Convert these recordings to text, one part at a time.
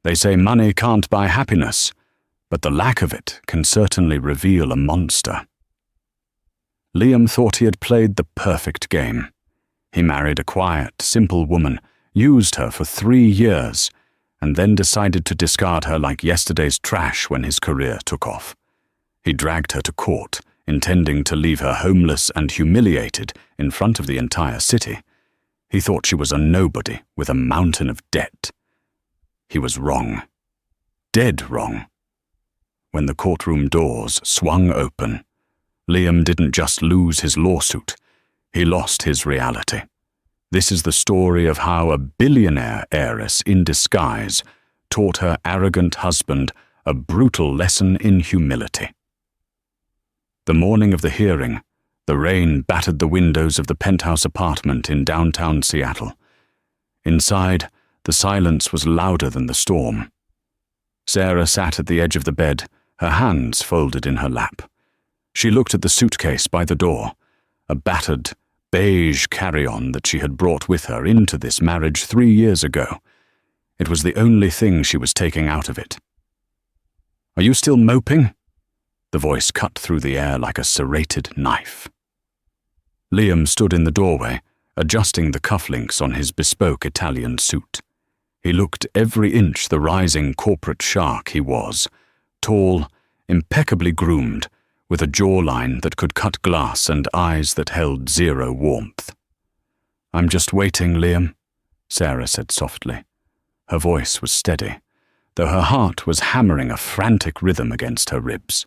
They say money can't buy happiness, but the lack of it can certainly reveal a monster. Liam thought he had played the perfect game. He married a quiet, simple woman, used her for 3 years, and then decided to discard her like yesterday's trash when his career took off. He dragged her to court, intending to leave her homeless and humiliated in front of the entire city. He thought she was a nobody with a mountain of debt. He was wrong. Dead wrong. When the courtroom doors swung open, Liam didn't just lose his lawsuit, he lost his reality. This is the story of how a billionaire heiress in disguise taught her arrogant husband a brutal lesson in humility. The morning of the hearing, the rain battered the windows of the penthouse apartment in downtown Seattle. Inside, the silence was louder than the storm. Sarah sat at the edge of the bed, her hands folded in her lap. She looked at the suitcase by the door, a battered, beige carry-on that she had brought with her into this marriage 3 years ago. It was the only thing she was taking out of it. "Are you still moping?" The voice cut through the air like a serrated knife. Liam stood in the doorway, adjusting the cufflinks on his bespoke Italian suit. He looked every inch the rising corporate shark he was, tall, impeccably groomed, with a jawline that could cut glass and eyes that held zero warmth. "I'm just waiting, Liam," Sarah said softly. Her voice was steady, though her heart was hammering a frantic rhythm against her ribs.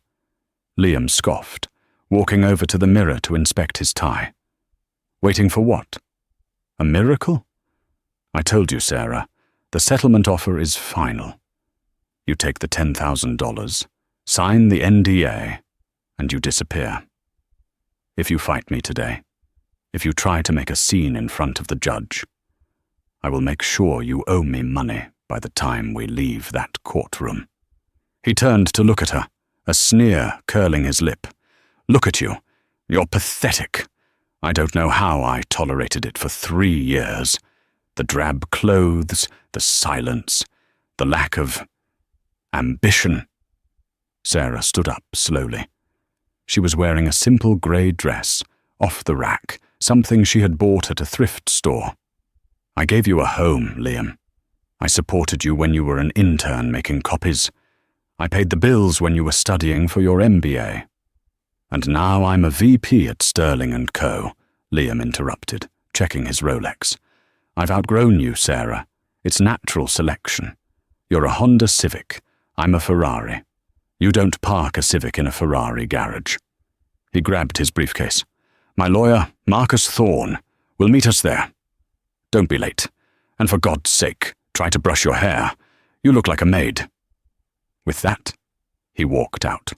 Liam scoffed, walking over to the mirror to inspect his tie. "Waiting for what? A miracle? I told you, Sarah, the settlement offer is final. You take the $10,000, sign the NDA, and you disappear. If you fight me today, if you try to make a scene in front of the judge, I will make sure you owe me money by the time we leave that courtroom." He turned to look at her, a sneer curling his lip. "Look at you. You're pathetic. I don't know how I tolerated it for 3 years. The drab clothes, the silence, the lack of ambition." Sarah stood up slowly. She was wearing a simple grey dress, off the rack, something she had bought at a thrift store. "I gave you a home, Liam. I supported you when you were an intern making copies. I paid the bills when you were studying for your MBA. And now I'm a VP at Sterling & Co., Liam interrupted, checking his Rolex. "I've outgrown you, Sarah. It's natural selection. You're a Honda Civic. I'm a Ferrari. You don't park a Civic in a Ferrari garage." He grabbed his briefcase. "My lawyer, Marcus Thorne, will meet us there. Don't be late. And for God's sake, try to brush your hair. You look like a maid." With that, he walked out.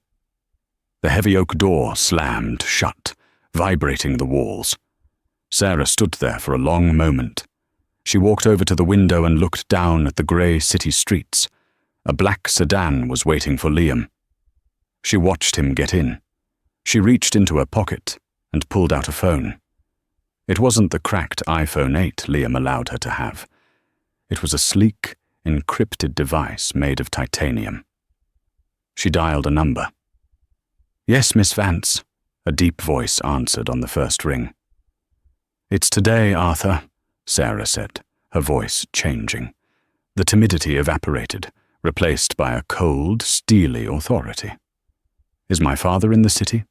The heavy oak door slammed shut, vibrating the walls. Sarah stood there for a long moment. She walked over to the window and looked down at the grey city streets. A black sedan was waiting for Liam. She watched him get in. She reached into her pocket and pulled out a phone. It wasn't the cracked iPhone 8 Liam allowed her to have. It was a sleek, encrypted device made of titanium. She dialed a number. "Yes, Miss Vance," a deep voice answered on the first ring. "It's today, Arthur," Sarah said, her voice changing. The timidity evaporated, replaced by a cold, steely authority. "Is my father in the city?"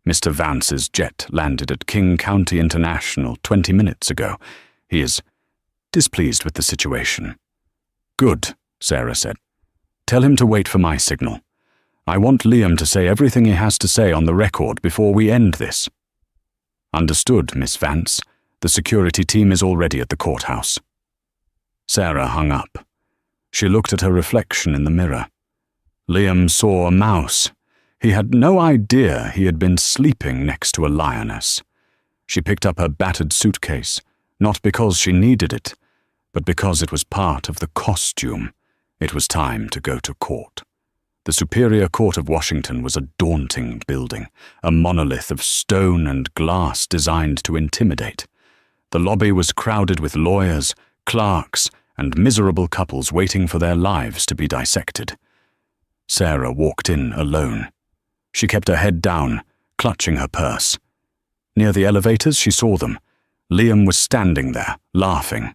"Mr. Vance's jet landed at King County International 20 minutes ago. He is displeased with the situation." "Good," Sarah said. "Tell him to wait for my signal. I want Liam to say everything he has to say on the record before we end this." "Understood, Miss Vance. The security team is already at the courthouse." Sarah hung up. She looked at her reflection in the mirror. Liam saw a mouse. He had no idea he had been sleeping next to a lioness. She picked up her battered suitcase, not because she needed it, but because it was part of the costume. It was time to go to court. The Superior Court of Washington was a daunting building, a monolith of stone and glass designed to intimidate. The lobby was crowded with lawyers, clerks, and miserable couples waiting for their lives to be dissected. Sarah walked in alone. She kept her head down, clutching her purse. Near the elevators, she saw them. Liam was standing there, laughing.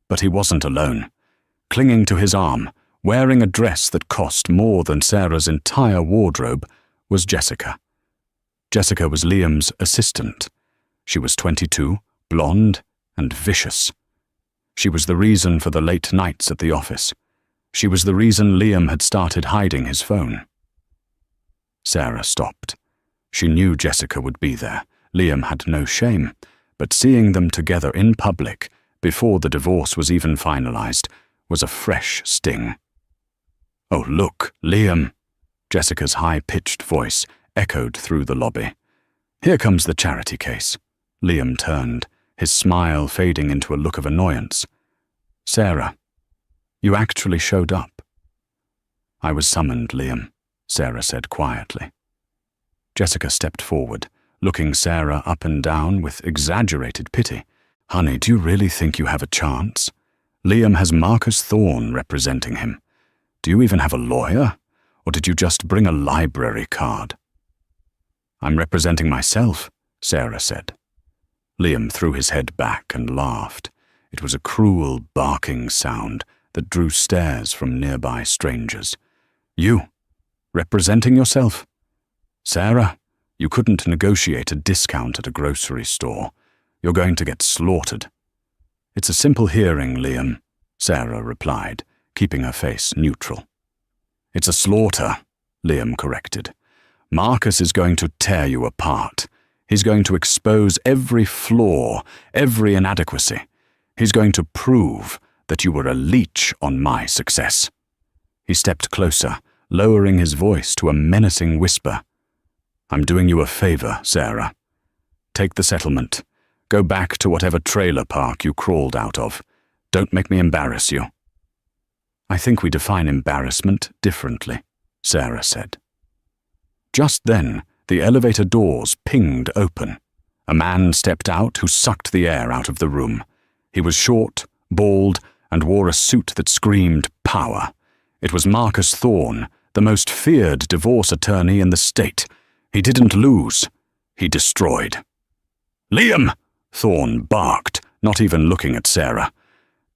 But he wasn't alone. Clinging to his arm, wearing a dress that cost more than Sarah's entire wardrobe, was Jessica. Jessica was Liam's assistant. She was 22, blonde, and vicious. She was the reason for the late nights at the office. She was the reason Liam had started hiding his phone. Sarah stopped. She knew Jessica would be there. Liam had no shame, but seeing them together in public, before the divorce was even finalized, was a fresh sting. "Oh, look, Liam!" Jessica's high-pitched voice echoed through the lobby. "Here comes the charity case." Liam turned, his smile fading into a look of annoyance. "Sarah, you actually showed up." "I was summoned, Liam," Sarah said quietly. Jessica stepped forward, looking Sarah up and down with exaggerated pity. "Honey, do you really think you have a chance? Liam has Marcus Thorne representing him. Do you even have a lawyer? Or did you just bring a library card?" "I'm representing myself," Sarah said. Liam threw his head back and laughed. It was a cruel, barking sound that drew stares from nearby strangers. "You? Representing yourself? Sarah, you couldn't negotiate a discount at a grocery store. You're going to get slaughtered." "It's a simple hearing, Liam," Sarah replied, keeping her face neutral. "It's a slaughter," Liam corrected. "Marcus is going to tear you apart. He's going to expose every flaw, every inadequacy. He's going to prove that you were a leech on my success." He stepped closer, lowering his voice to a menacing whisper. "I'm doing you a favor, Sarah. Take the settlement. Go back to whatever trailer park you crawled out of. Don't make me embarrass you." "I think we define embarrassment differently," Sarah said. Just then, the elevator doors pinged open. A man stepped out who sucked the air out of the room. He was short, bald, and wore a suit that screamed power. It was Marcus Thorne, the most feared divorce attorney in the state. He didn't lose. He destroyed. "Liam!" Thorne barked, not even looking at Sarah.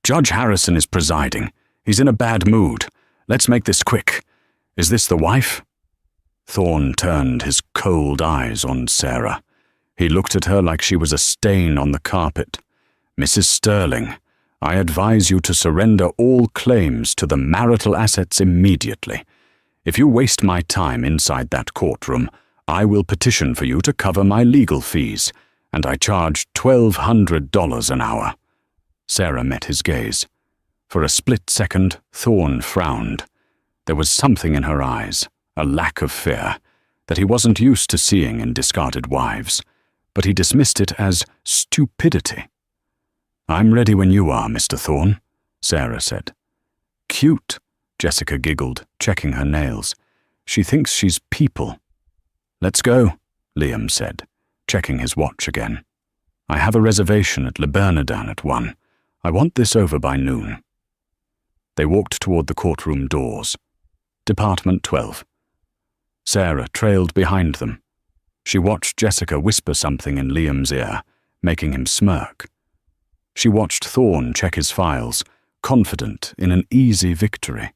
"Judge Harrison is presiding. He's in a bad mood. Let's make this quick. Is this the wife?" Thorne turned his cold eyes on Sarah. He looked at her like she was a stain on the carpet. "Mrs. Sterling, I advise you to surrender all claims to the marital assets immediately. If you waste my time inside that courtroom, I will petition for you to cover my legal fees, and I charge $1,200 an hour." Sarah met his gaze. For a split second, Thorne frowned. There was something in her eyes, a lack of fear, that he wasn't used to seeing in discarded wives, but he dismissed it as stupidity. "I'm ready when you are, Mr. Thorne," Sarah said. "Cute," Jessica giggled, checking her nails. "She thinks she's people." "Let's go," Liam said, checking his watch again. "I have a reservation at Le Bernardin at 1. I want this over by noon." They walked toward the courtroom doors. Department 12. Sarah trailed behind them. She watched Jessica whisper something in Liam's ear, making him smirk. She watched Thorne check his files, confident in an easy victory.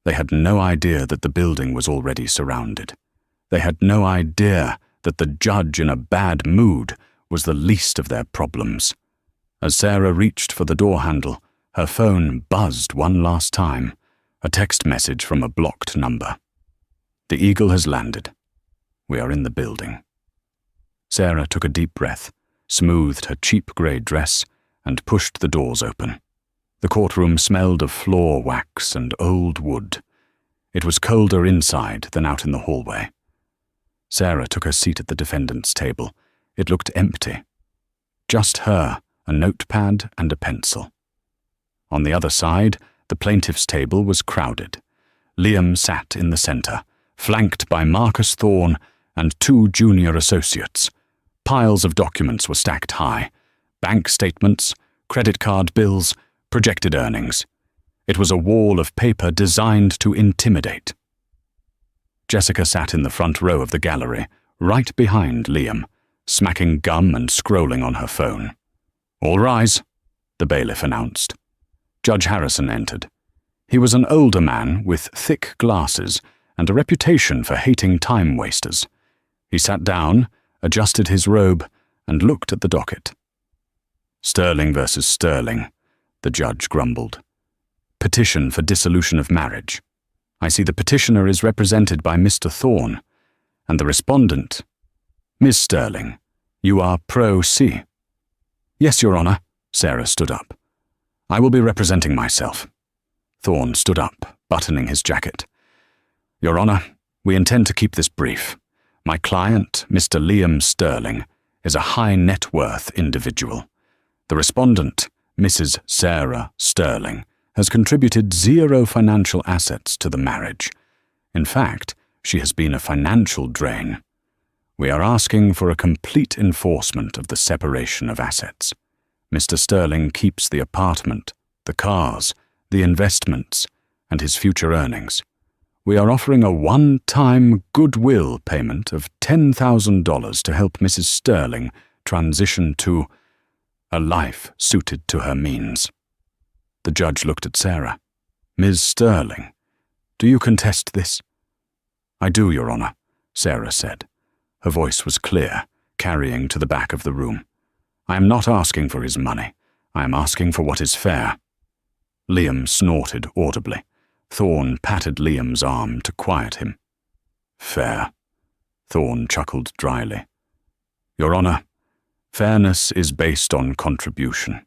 They had no idea that the building was already surrounded. They had no idea that the judge in a bad mood was the least of their problems. As Sarah reached for the door handle, her phone buzzed one last time, a text message from a blocked number. "The Eagle has landed. We are in the building." Sarah took a deep breath, smoothed her cheap grey dress, and pushed the doors open. The courtroom smelled of floor wax and old wood. It was colder inside than out in the hallway. Sarah took her seat at the defendant's table. It looked empty. Just her, a notepad and a pencil. On the other side, the plaintiff's table was crowded. Liam sat in the center, flanked by Marcus Thorne and 2 junior associates. Piles of documents were stacked high. Bank statements, credit card bills, projected earnings. It was a wall of paper designed to intimidate. Jessica sat in the front row of the gallery, right behind Liam, smacking gum and scrolling on her phone. "All rise," the bailiff announced. Judge Harrison entered. He was an older man with thick glasses and a reputation for hating time wasters. He sat down, adjusted his robe, and looked at the docket. "Sterling versus Sterling," the judge grumbled. "Petition for dissolution of marriage. I see the petitioner is represented by Mr. Thorne, and the respondent, Miss Sterling. You are pro se." "Yes, Your Honor." Sarah stood up. "I will be representing myself." Thorne stood up, buttoning his jacket. "Your Honor, we intend to keep this brief. My client, Mr. Liam Sterling, is a high net worth individual. The respondent, Mrs. Sarah Sterling, has contributed 0 financial assets to the marriage. In fact, she has been a financial drain. We are asking for a complete enforcement of the separation of assets. Mr. Sterling keeps the apartment, the cars, the investments, and his future earnings. We are offering a one-time goodwill payment of $10,000 to help Mrs. Sterling transition to a life suited to her means." The judge looked at Sarah. "Ms. Sterling, do you contest this?" "I do, Your Honor," Sarah said. Her voice was clear, carrying to the back of the room. "I am not asking for his money. I am asking for what is fair." Liam snorted audibly. Thorne patted Liam's arm to quiet him. "Fair," Thorne chuckled dryly. "Your Honor, fairness is based on contribution.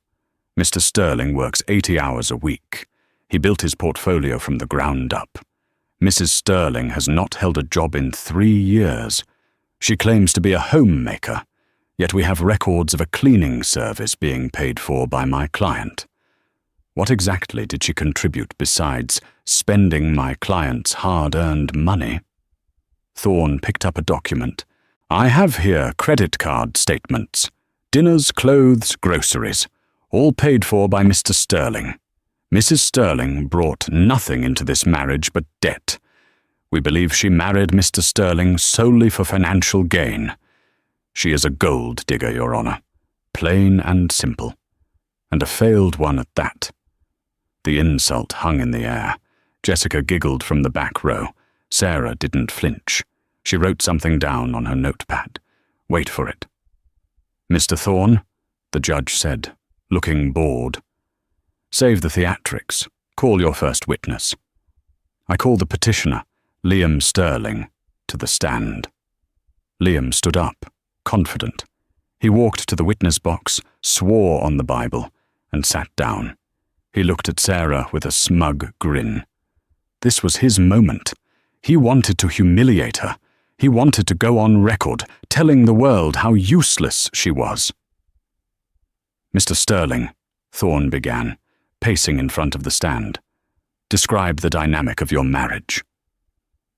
Mr. Sterling works 80 hours a week. He built his portfolio from the ground up. Mrs. Sterling has not held a job in 3 years. She claims to be a homemaker, yet we have records of a cleaning service being paid for by my client. What exactly did she contribute besides spending my client's hard-earned money?" Thorne picked up a document. "I have here credit card statements. Dinners, clothes, groceries. All paid for by Mr. Sterling. Mrs. Sterling brought nothing into this marriage but debt. We believe she married Mr. Sterling solely for financial gain. She is a gold digger, Your Honor. Plain and simple. And a failed one at that." The insult hung in the air. Jessica giggled from the back row. Sarah didn't flinch. She wrote something down on her notepad. "Wait for it." "Mr. Thorne," the judge said, looking bored. "Save the theatrics. Call your first witness." I call the petitioner, Liam Sterling, to the stand. Liam stood up, confident. He walked to the witness box, swore on the Bible, and sat down. He looked at Sarah with a smug grin. This was his moment. He wanted to humiliate her. He wanted to go on record, telling the world how useless she was. "Mr. Sterling," Thorne began, pacing in front of the stand, "describe the dynamic of your marriage."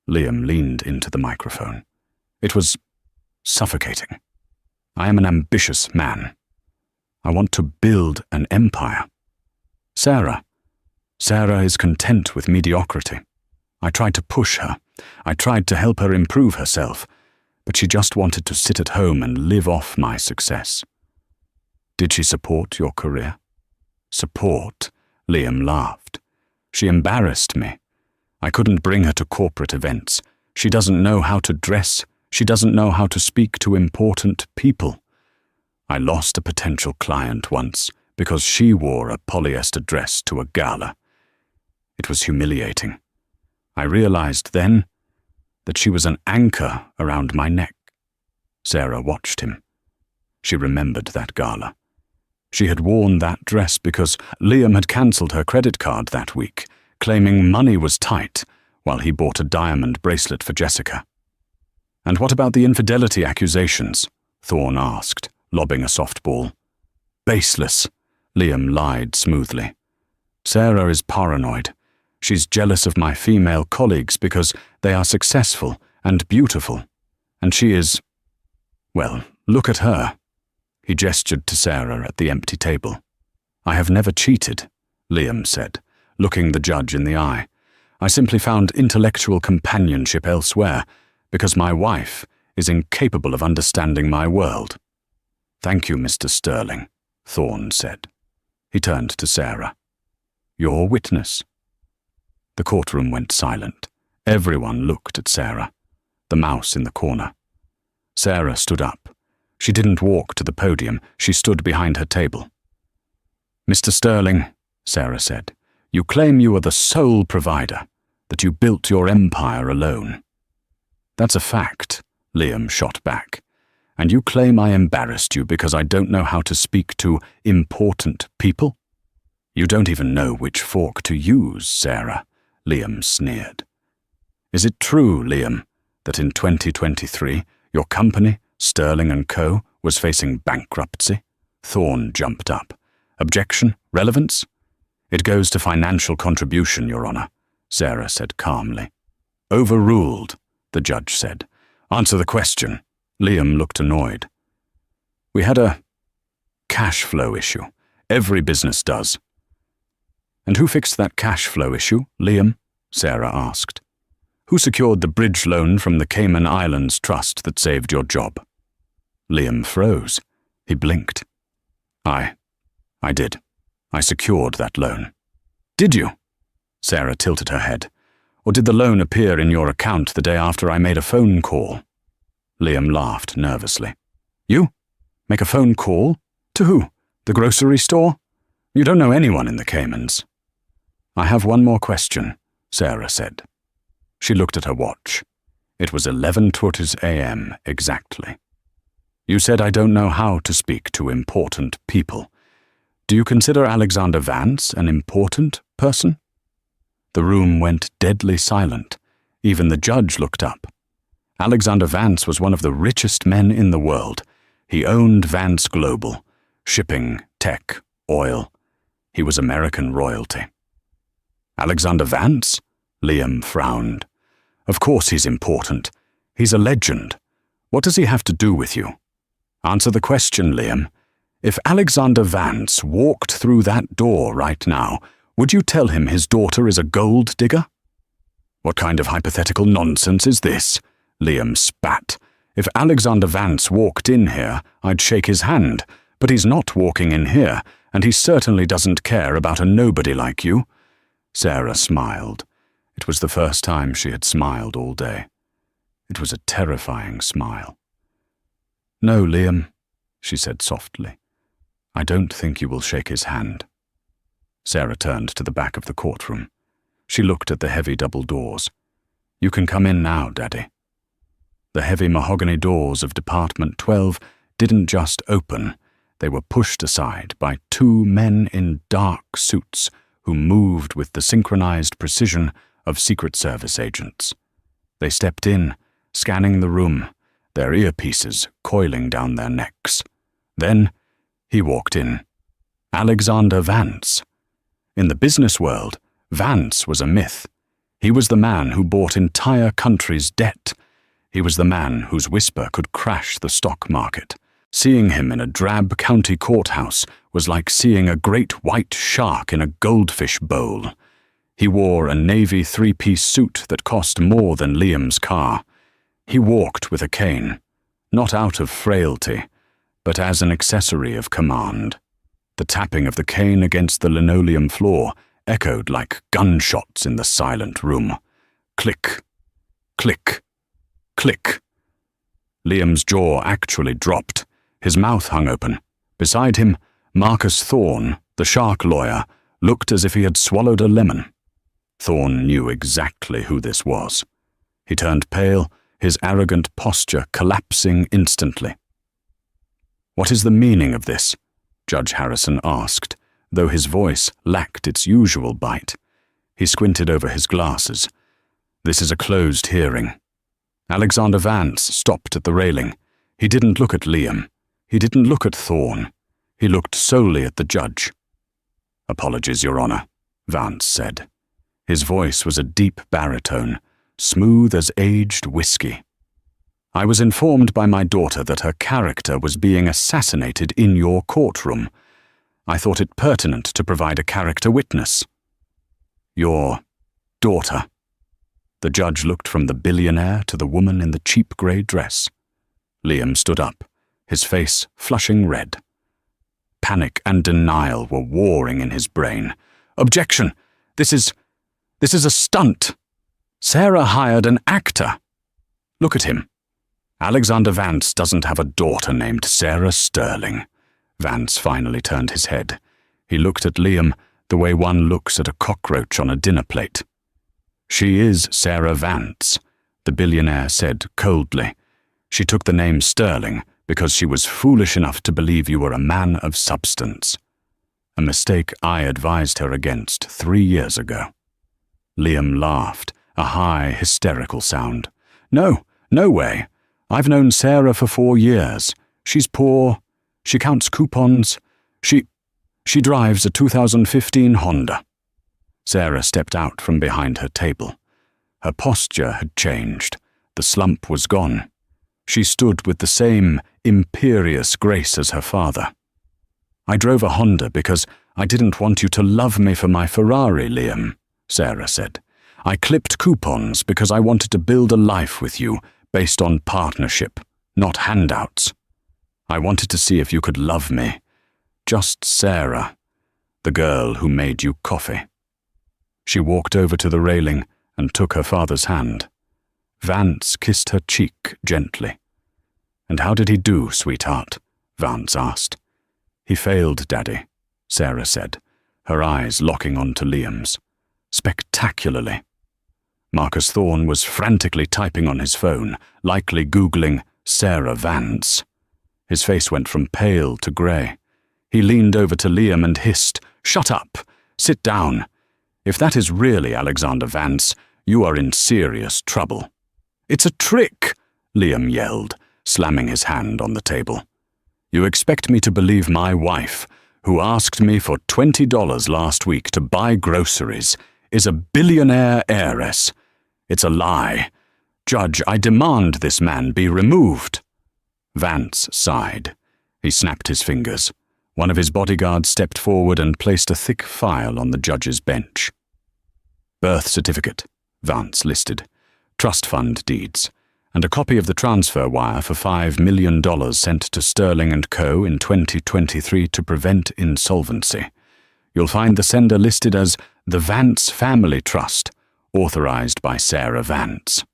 Liam leaned into the microphone. It was suffocating. "I am an ambitious man. I want to build an empire. Sarah is content with mediocrity. I tried to push her. I tried to help her improve herself, but she just wanted to sit at home and live off my success." "Did she support your career?" "Support?" Liam laughed. "She embarrassed me. I couldn't bring her to corporate events. She doesn't know how to dress. She doesn't know how to speak to important people. I lost a potential client once because she wore a polyester dress to a gala. It was humiliating. I realized then that she was an anchor around my neck." Sarah watched him. She remembered that gala. She had worn that dress because Liam had cancelled her credit card that week, claiming money was tight while he bought a diamond bracelet for Jessica. "And what about the infidelity accusations?" Thorne asked, lobbing a softball. "Baseless," Liam lied smoothly. "Sarah is paranoid. She's jealous of my female colleagues because they are successful and beautiful. And she is... well, look at her." He gestured to Sarah at the empty table. "I have never cheated," Liam said, looking the judge in the eye. "I simply found intellectual companionship elsewhere, because my wife is incapable of understanding my world." "Thank you, Mr. Sterling," Thorne said. He turned to Sarah. "Your witness." The courtroom went silent. Everyone looked at Sarah, the mouse in the corner. Sarah stood up. She didn't walk to the podium. She stood behind her table. "Mr. Sterling," Sarah said, "you claim you are the sole provider, that you built your empire alone." "That's a fact," Liam shot back. "And you claim I embarrassed you because I don't know how to speak to important people?" "You don't even know which fork to use, Sarah," Liam sneered. "Is it true, Liam, that in 2023 your company, Sterling & Co., was facing bankruptcy?" Thorne jumped up. "Objection? Relevance?" "It goes to financial contribution, Your Honor," Sarah said calmly. "Overruled," the judge said. "Answer the question." Liam looked annoyed. "We had a cash flow issue. Every business does." "And who fixed that cash flow issue, Liam?" Sarah asked. "Who secured the bridge loan from the Cayman Islands Trust that saved your job?" Liam froze. He blinked. I did. I secured that loan." "Did you?" Sarah tilted her head. "Or did the loan appear in your account the day after I made a phone call?" Liam laughed nervously. "You? Make a phone call? To who? The grocery store? You don't know anyone in the Caymans." "I have one more question," Sarah said. She looked at her watch. It was 11:20 a.m. exactly. "You said I don't know how to speak to important people. Do you consider Alexander Vance an important person?" The room went deadly silent. Even the judge looked up. Alexander Vance was one of the richest men in the world. He owned Vance Global, shipping, tech, oil. He was American royalty. "Alexander Vance?" Liam frowned. "Of course he's important. He's a legend. What does he have to do with you? Answer the question, Liam. If Alexander Vance walked through that door right now, would you tell him his daughter is a gold digger?" "What kind of hypothetical nonsense is this?" Liam spat. "If Alexander Vance walked in here, I'd shake his hand, but he's not walking in here, and he certainly doesn't care about a nobody like you." Sarah smiled. It was the first time she had smiled all day. It was a terrifying smile. "No, Liam," she said softly. "I don't think you will shake his hand." Sarah turned to the back of the courtroom. She looked at the heavy double doors. "You can come in now, Daddy." The heavy mahogany doors of Department 12 didn't just open. They were pushed aside by two men in dark suits who moved with the synchronized precision of Secret Service agents. They stepped in, scanning the room, their earpieces coiling down their necks. Then he walked in. Alexander Vance. In the business world, Vance was a myth. He was the man who bought entire countries' debt. He was the man whose whisper could crash the stock market. Seeing him in a drab county courthouse was like seeing a great white shark in a goldfish bowl. He wore a navy three-piece suit that cost more than Liam's car. He walked with a cane, not out of frailty, but as an accessory of command. The tapping of the cane against the linoleum floor echoed like gunshots in the silent room. Click, click, click. Liam's jaw actually dropped. His mouth hung open. Beside him, Marcus Thorne, the shark lawyer, looked as if he had swallowed a lemon. Thorne knew exactly who this was. He turned pale, his arrogant posture collapsing instantly. "What is the meaning of this?" Judge Harrison asked, though his voice lacked its usual bite. He squinted over his glasses. "This is a closed hearing." Alexander Vance stopped at the railing. He didn't look at Liam. He didn't look at Thorne. He looked solely at the judge. "Apologies, Your Honor," Vance said. His voice was a deep baritone, smooth as aged whiskey. "I was informed by my daughter that her character was being assassinated in your courtroom. I thought it pertinent to provide a character witness. Your daughter. The judge looked from the billionaire to the woman in the cheap grey dress. Liam stood up, his face flushing red. Panic and denial were warring in his brain. Objection! This is a stunt. Sarah hired an actor. Look at him. Alexander Vance doesn't have a daughter named Sarah Sterling. Vance finally turned his head. He looked at Liam the way one looks at a cockroach on a dinner plate. She is Sarah Vance, the billionaire said coldly. She took the name Sterling because she was foolish enough to believe you were a man of substance. A mistake I advised her against 3 years ago. Liam laughed, a high, hysterical sound. No way. I've known Sarah for 4 years. She's poor. She counts coupons. She drives a 2015 Honda. Sarah stepped out from behind her table. Her posture had changed. The slump was gone. She stood with the same imperious grace as her father. I drove a Honda because I didn't want you to love me for my Ferrari, Liam, Sarah said. I clipped coupons because I wanted to build a life with you based on partnership, not handouts. I wanted to see if you could love me. Just Sarah, the girl who made you coffee. She walked over to the railing and took her father's hand. Vance kissed her cheek gently. And how did he do, sweetheart? Vance asked. He failed, Daddy, Sarah said, her eyes locking onto Liam's. Spectacularly. Marcus Thorne was frantically typing on his phone, likely Googling Sarah Vance. His face went from pale to grey. He leaned over to Liam and hissed, "Shut up! Sit down! If that is really Alexander Vance, you are in serious trouble." "It's a trick!" Liam yelled, slamming his hand on the table. "You expect me to believe my wife, who asked me for $20 last week to buy groceries, is a billionaire heiress? It's a lie. Judge, I demand this man be removed." Vance sighed. He snapped his fingers. One of his bodyguards stepped forward and placed a thick file on the judge's bench. Birth certificate, Vance listed, trust fund deeds, and a copy of the transfer wire for $5 million sent to Sterling & Co. in 2023 to prevent insolvency. You'll find the sender listed as the Vance Family Trust, authorized by Sarah Vance.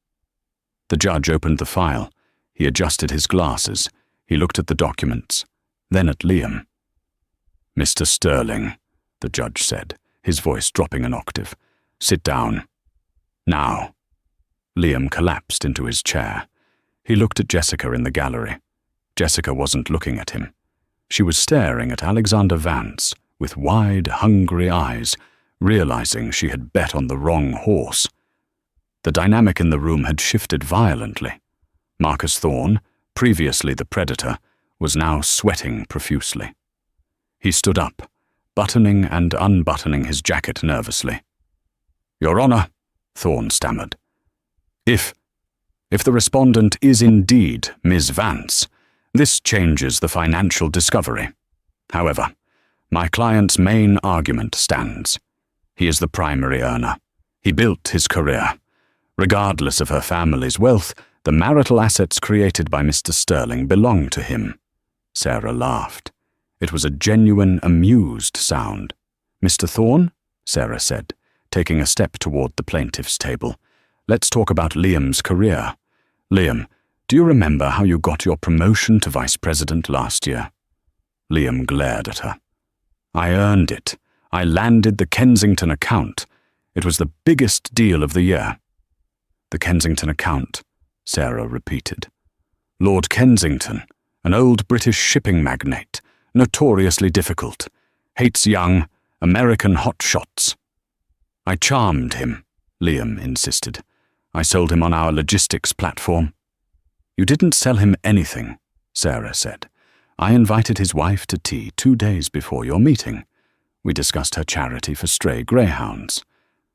The judge opened the file. He adjusted his glasses. He looked at the documents, then at Liam. "Mr. Sterling," the judge said, his voice dropping an octave. "Sit down. Now." Liam collapsed into his chair. He looked at Jessica in the gallery. Jessica wasn't looking at him. She was staring at Alexander Vance with wide, hungry eyes, realizing she had bet on the wrong horse. The dynamic in the room had shifted violently. Marcus Thorne, previously the predator, was now sweating profusely. He stood up, buttoning and unbuttoning his jacket nervously. "Your Honor," Thorne stammered. If the respondent is indeed Ms. Vance, this changes the financial discovery. However, my client's main argument stands. He is the primary earner. He built his career. Regardless of her family's wealth, the marital assets created by Mr. Sterling belong to him. Sarah laughed. It was a genuine, amused sound. "Mr. Thorne," Sarah said, taking a step toward the plaintiff's table. "Let's talk about Liam's career. Liam, do you remember how you got your promotion to vice president last year?" Liam glared at her. "I earned it. I landed the Kensington account. It was the biggest deal of the year." "The Kensington account," Sarah repeated. "Lord Kensington, an old British shipping magnate, notoriously difficult, hates young, American hotshots." "I charmed him," Liam insisted. "I sold him on our logistics platform." "You didn't sell him anything," Sarah said. "I invited his wife to tea 2 days before your meeting. We discussed her charity for stray greyhounds.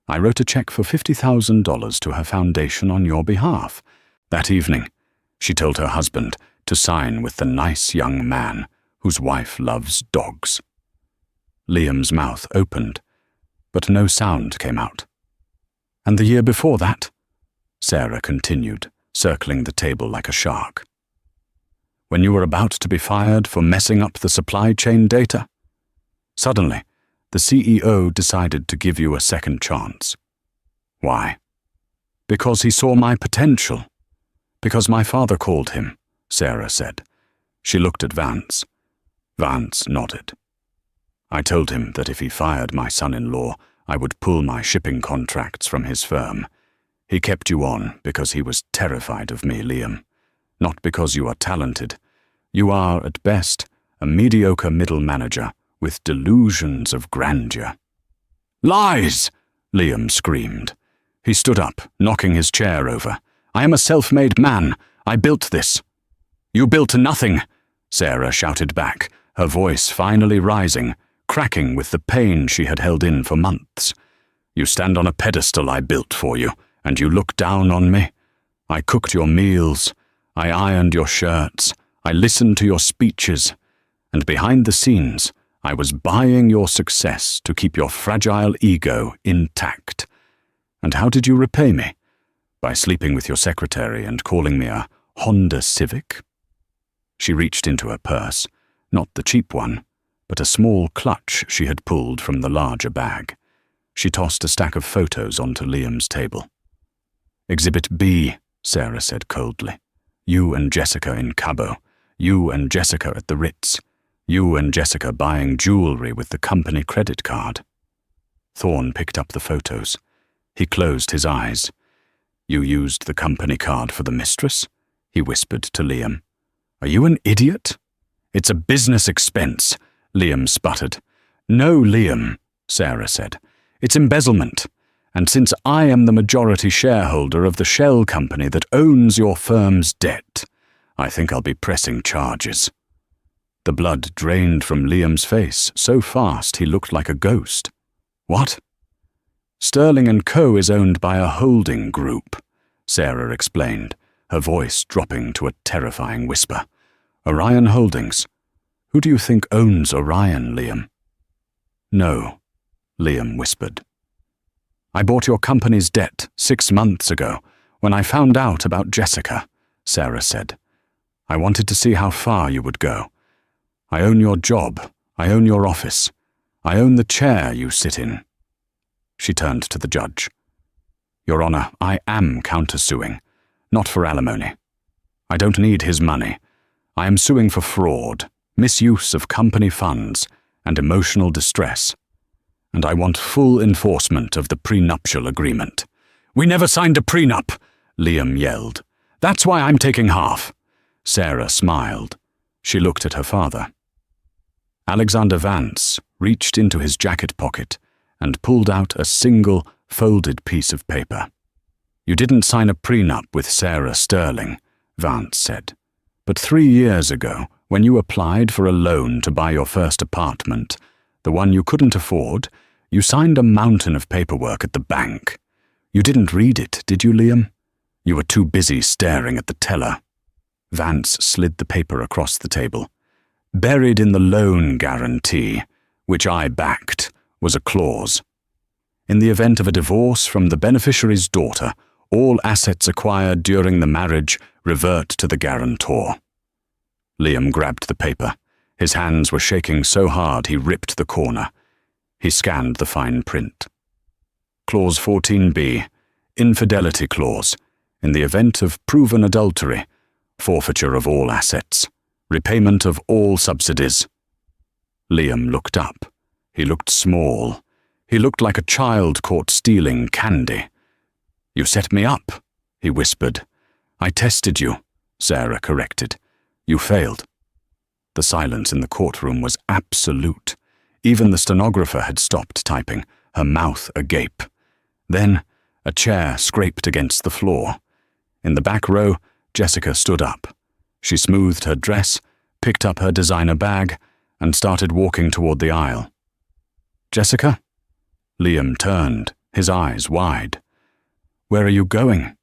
I wrote a check for $50,000 to her foundation on your behalf. That evening, she told her husband to sign with the nice young man whose wife loves dogs." Liam's mouth opened, but no sound came out. And the year before that? Sarah continued, circling the table like a shark. When you were about to be fired for messing up the supply chain data? Suddenly, the CEO decided to give you a second chance. Why? Because he saw my potential. Because my father called him, Sarah said. She looked at Vance. Vance nodded. I told him that if he fired my son-in-law, I would pull my shipping contracts from his firm. He kept you on because he was terrified of me, Liam. Not because you are talented. You are, at best, a mediocre middle manager with delusions of grandeur. Lies! Liam screamed. He stood up, knocking his chair over. I am a self-made man. I built this. You built nothing, Sarah shouted back, her voice finally rising, cracking with the pain she had held in for months. You stand on a pedestal I built for you, and you look down on me. I cooked your meals. I ironed your shirts. I listened to your speeches. And behind the scenes, I was buying your success to keep your fragile ego intact. And how did you repay me? By sleeping with your secretary and calling me a Honda Civic? She reached into her purse, not the cheap one, but a small clutch she had pulled from the larger bag. She tossed a stack of photos onto Liam's table. Exhibit B, Sarah said coldly. You and Jessica in Cabo. You and Jessica at the Ritz. You and Jessica buying jewelry with the company credit card. Thorne picked up the photos. He closed his eyes. You used the company card for the mistress? He whispered to Liam. Are you an idiot? It's a business expense, Liam sputtered. No, Liam, Sarah said. It's embezzlement. And since I am the majority shareholder of the shell company that owns your firm's debt, I think I'll be pressing charges. The blood drained from Liam's face so fast he looked like a ghost. What? Sterling & Co. is owned by a holding group, Sarah explained, her voice dropping to a terrifying whisper. Orion Holdings. Who do you think owns Orion, Liam? No, Liam whispered. I bought your company's debt 6 months ago when I found out about Jessica, Sarah said. I wanted to see how far you would go. I own your job. I own your office. I own the chair you sit in. She turned to the judge. Your Honor, I am countersuing, not for alimony. I don't need his money. I am suing for fraud, misuse of company funds, and emotional distress. And I want full enforcement of the prenuptial agreement. We never signed a prenup, Liam yelled. That's why I'm taking half. Sarah smiled. She looked at her father. Alexander Vance reached into his jacket pocket and pulled out a single, folded piece of paper. You didn't sign a prenup with Sarah Sterling, Vance said. But 3 years ago, when you applied for a loan to buy your first apartment, the one you couldn't afford, you signed a mountain of paperwork at the bank. You didn't read it, did you, Liam? You were too busy staring at the teller. Vance slid the paper across the table. Buried in the loan guarantee, which I backed, was a clause. In the event of a divorce from the beneficiary's daughter, all assets acquired during the marriage revert to the guarantor. Liam grabbed the paper. His hands were shaking so hard he ripped the corner. He scanned the fine print. Clause 14b, Infidelity Clause. In the event of proven adultery, forfeiture of all assets, repayment of all subsidies. Liam looked up. He looked small. He looked like a child caught stealing candy. You set me up, he whispered. I tested you, Sarah corrected. You failed. The silence in the courtroom was absolute. Even the stenographer had stopped typing, her mouth agape. Then, a chair scraped against the floor. In the back row, Jessica stood up. She smoothed her dress, picked up her designer bag, and started walking toward the aisle. Jessica? Liam turned, his eyes wide. Where are you going?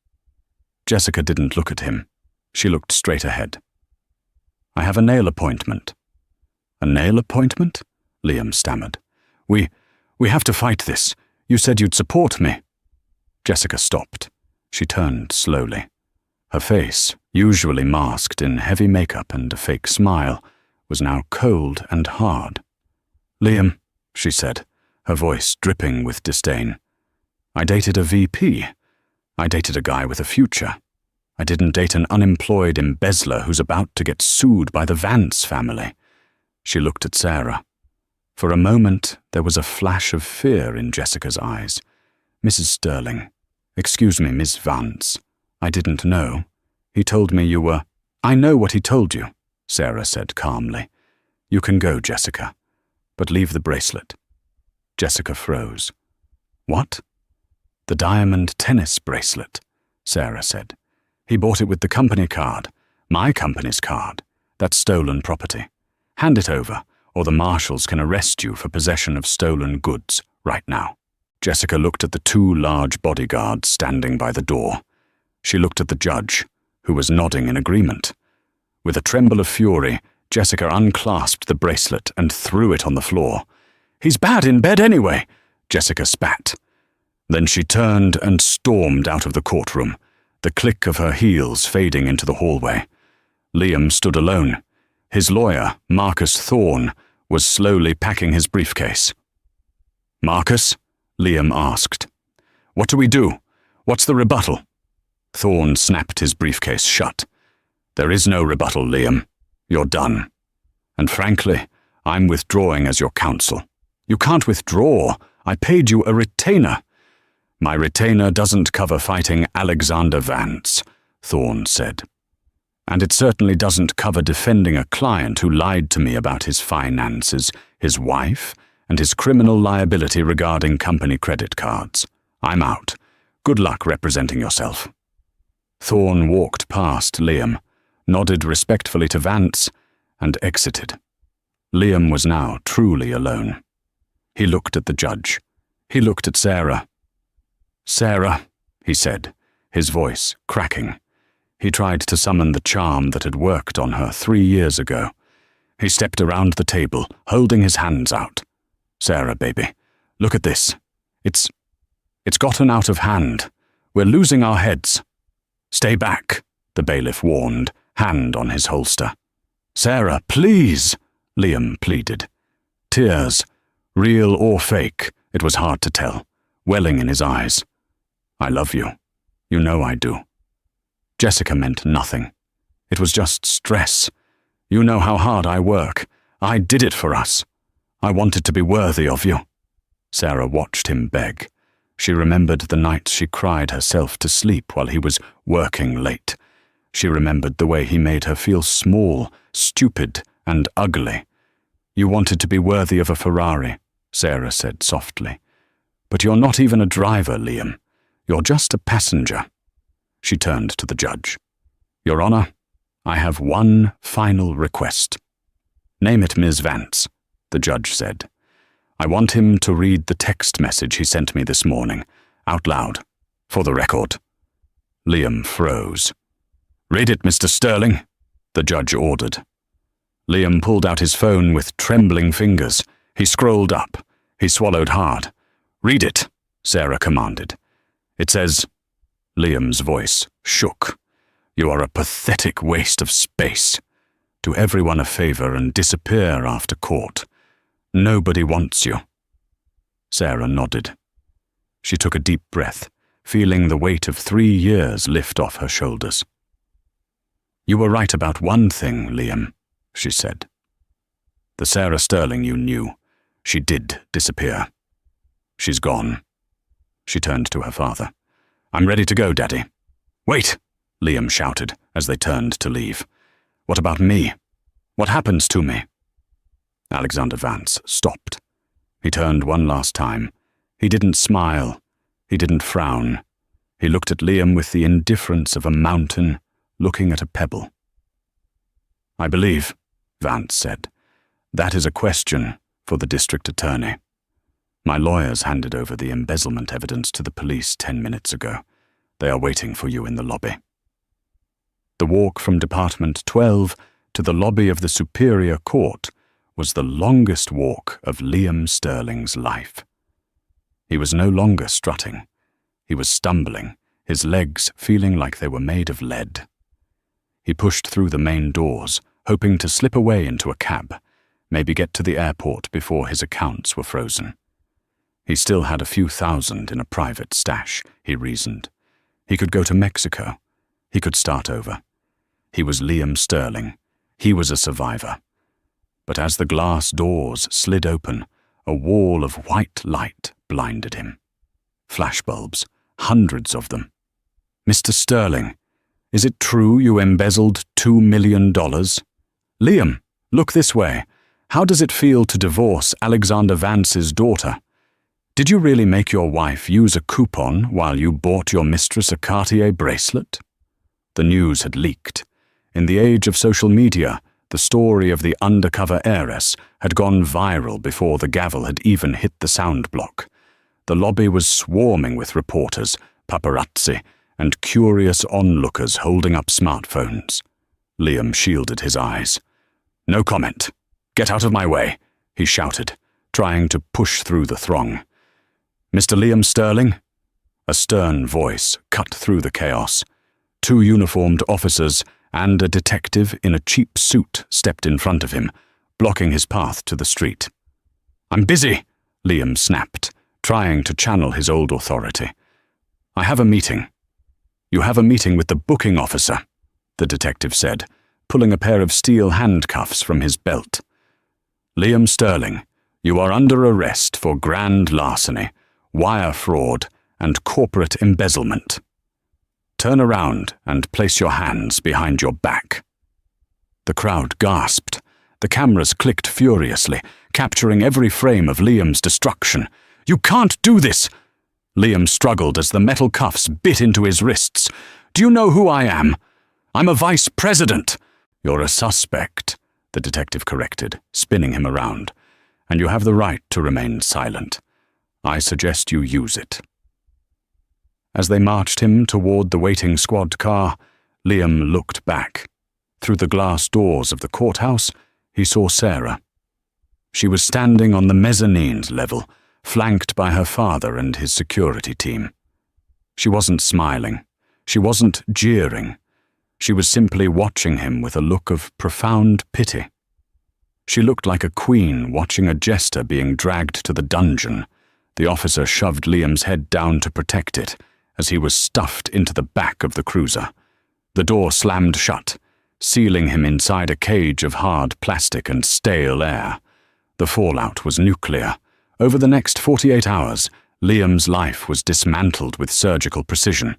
Jessica didn't look at him. She looked straight ahead. I have a nail appointment. A nail appointment? Liam stammered. We have to fight this. You said you'd support me." Jessica stopped. She turned slowly. Her face, usually masked in heavy makeup and a fake smile, was now cold and hard. "Liam," she said, her voice dripping with disdain. "I dated a VP. I dated a guy with a future. I didn't date an unemployed embezzler who's about to get sued by the Vance family." She looked at Sarah. For a moment, there was a flash of fear in Jessica's eyes. "Mrs. Sterling. Excuse me, Miss Vance. I didn't know. He told me you were—" "I know what he told you," Sarah said calmly. "You can go, Jessica, but leave the bracelet." Jessica froze. "What?" "The diamond tennis bracelet," Sarah said. "He bought it with the company card, my company's card. That's stolen property. Hand it over, or the marshals can arrest you for possession of stolen goods right now." Jessica looked at the two large bodyguards standing by the door. She looked at the judge, who was nodding in agreement. With a tremble of fury, Jessica unclasped the bracelet and threw it on the floor. "He's bad in bed anyway," Jessica spat. Then she turned and stormed out of the courtroom, the click of her heels fading into the hallway. Liam stood alone. His lawyer, Marcus Thorne, was slowly packing his briefcase. "Marcus?" Liam asked. "What do we do? What's the rebuttal?" Thorne snapped his briefcase shut. "There is no rebuttal, Liam. You're done. And frankly, I'm withdrawing as your counsel." "You can't withdraw. I paid you a retainer." "My retainer doesn't cover fighting Alexander Vance," Thorne said. "And it certainly doesn't cover defending a client who lied to me about his finances, his wife, and his criminal liability regarding company credit cards. I'm out. Good luck representing yourself." Thorne walked past Liam, nodded respectfully to Vance, and exited. Liam was now truly alone. He looked at the judge. He looked at Sarah. "Sarah," he said, his voice cracking. He tried to summon the charm that had worked on her 3 years ago. He stepped around the table, holding his hands out. "Sarah, baby, look at this. It's gotten out of hand. We're losing our heads." "Stay back," the bailiff warned, hand on his holster. "Sarah, please," Liam pleaded. Tears, real or fake, it was hard to tell, welling in his eyes. "I love you. You know I do." Jessica meant nothing. It was just stress. "You know how hard I work. I did it for us. I wanted to be worthy of you." Sarah watched him beg. She remembered the nights she cried herself to sleep while he was working late. She remembered the way he made her feel small, stupid, and ugly. "You wanted to be worthy of a Ferrari," Sarah said softly. "But you're not even a driver, Liam. You're just a passenger." She turned to the judge. "Your Honor, I have one final request." "Name it, Ms. Vance," the judge said. "I want him to read the text message he sent me this morning, out loud, for the record." Liam froze. "Read it, Mr. Sterling," the judge ordered. Liam pulled out his phone with trembling fingers. He scrolled up. He swallowed hard. "Read it," Sarah commanded. "It says—" Liam's voice shook. "You are a pathetic waste of space. Do everyone a favor and disappear after court. Nobody wants you." Sarah nodded. She took a deep breath, feeling the weight of 3 years lift off her shoulders. "You were right about one thing, Liam," she said. "The Sarah Sterling you knew, she did disappear. She's gone." She turned to her father. "I'm ready to go, Daddy." "Wait!" Liam shouted as they turned to leave. "What about me? What happens to me?" Alexander Vance stopped. He turned one last time. He didn't smile. He didn't frown. He looked at Liam with the indifference of a mountain looking at a pebble. "I believe," Vance said, "that is a question for the district attorney. My lawyers handed over the embezzlement evidence to the police 10 minutes ago. They are waiting for you in the lobby." The walk from Department 12 to the lobby of the Superior Court was the longest walk of Liam Sterling's life. He was no longer strutting. He was stumbling, his legs feeling like they were made of lead. He pushed through the main doors, hoping to slip away into a cab, maybe get to the airport before his accounts were frozen. He still had a few thousand in a private stash, he reasoned. He could go to Mexico. He could start over. He was Liam Sterling. He was a survivor. But as the glass doors slid open, a wall of white light blinded him. Flashbulbs, hundreds of them. "Mr. Sterling, is it true you embezzled $2 million? Liam, look this way. How does it feel to divorce Alexander Vance's daughter? Did you really make your wife use a coupon while you bought your mistress a Cartier bracelet?" The news had leaked. In the age of social media, the story of the undercover heiress had gone viral before the gavel had even hit the sound block. The lobby was swarming with reporters, paparazzi, and curious onlookers holding up smartphones. Liam shielded his eyes. "No comment. Get out of my way," he shouted, trying to push through the throng. "Mr. Liam Sterling?" A stern voice cut through the chaos. Two uniformed officers and a detective in a cheap suit stepped in front of him, blocking his path to the street. "I'm busy," Liam snapped, trying to channel his old authority. "I have a meeting." "You have a meeting with the booking officer," the detective said, pulling a pair of steel handcuffs from his belt. "Liam Sterling, you are under arrest for grand larceny, wire fraud, and corporate embezzlement. Turn around and place your hands behind your back." The crowd gasped. The cameras clicked furiously, capturing every frame of Liam's destruction. "You can't do this!" Liam struggled as the metal cuffs bit into his wrists. "Do you know who I am? I'm a vice president." "You're a suspect," the detective corrected, spinning him around. "And you have the right to remain silent. I suggest you use it." As they marched him toward the waiting squad car, Liam looked back. Through the glass doors of the courthouse, he saw Sarah. She was standing on the mezzanine level, flanked by her father and his security team. She wasn't smiling. She wasn't jeering. She was simply watching him with a look of profound pity. She looked like a queen watching a jester being dragged to the dungeon. The officer shoved Liam's head down to protect it, as he was stuffed into the back of the cruiser. The door slammed shut, sealing him inside a cage of hard plastic and stale air. The fallout was nuclear. Over the next 48 hours, Liam's life was dismantled with surgical precision.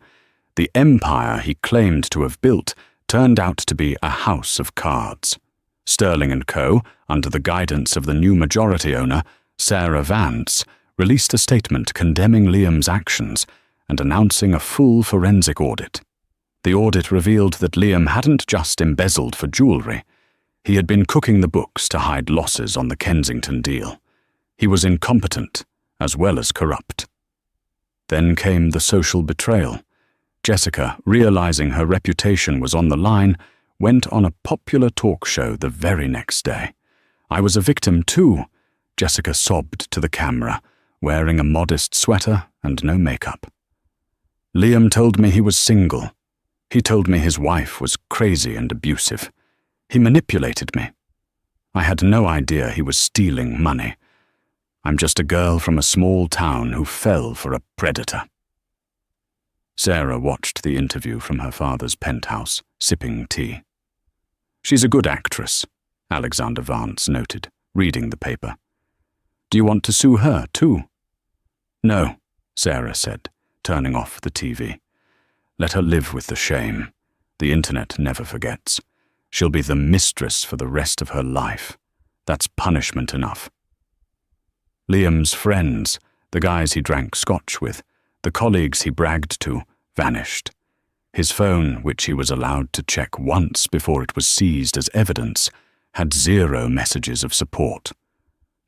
The empire he claimed to have built turned out to be a house of cards. Sterling & Co., under the guidance of the new majority owner, Sarah Vance, released a statement condemning Liam's actions and announcing a full forensic audit. The audit revealed that Liam hadn't just embezzled for jewelry. He had been cooking the books to hide losses on the Kensington deal. He was incompetent, as well as corrupt. Then came the social betrayal. Jessica, realizing her reputation was on the line, went on a popular talk show the very next day. "I was a victim too," Jessica sobbed to the camera, wearing a modest sweater and no makeup. "Liam told me he was single. He told me his wife was crazy and abusive. He manipulated me. I had no idea he was stealing money. I'm just a girl from a small town who fell for a predator." Sarah watched the interview from her father's penthouse, sipping tea. "She's a good actress," Alexander Vance noted, reading the paper. "Do you want to sue her, too?" "No," Sarah said, turning off the TV. "Let her live with the shame. The internet never forgets. She'll be the mistress for the rest of her life. That's punishment enough." Liam's friends, the guys he drank scotch with, the colleagues he bragged to, vanished. His phone, which he was allowed to check once before it was seized as evidence, had 0 messages of support.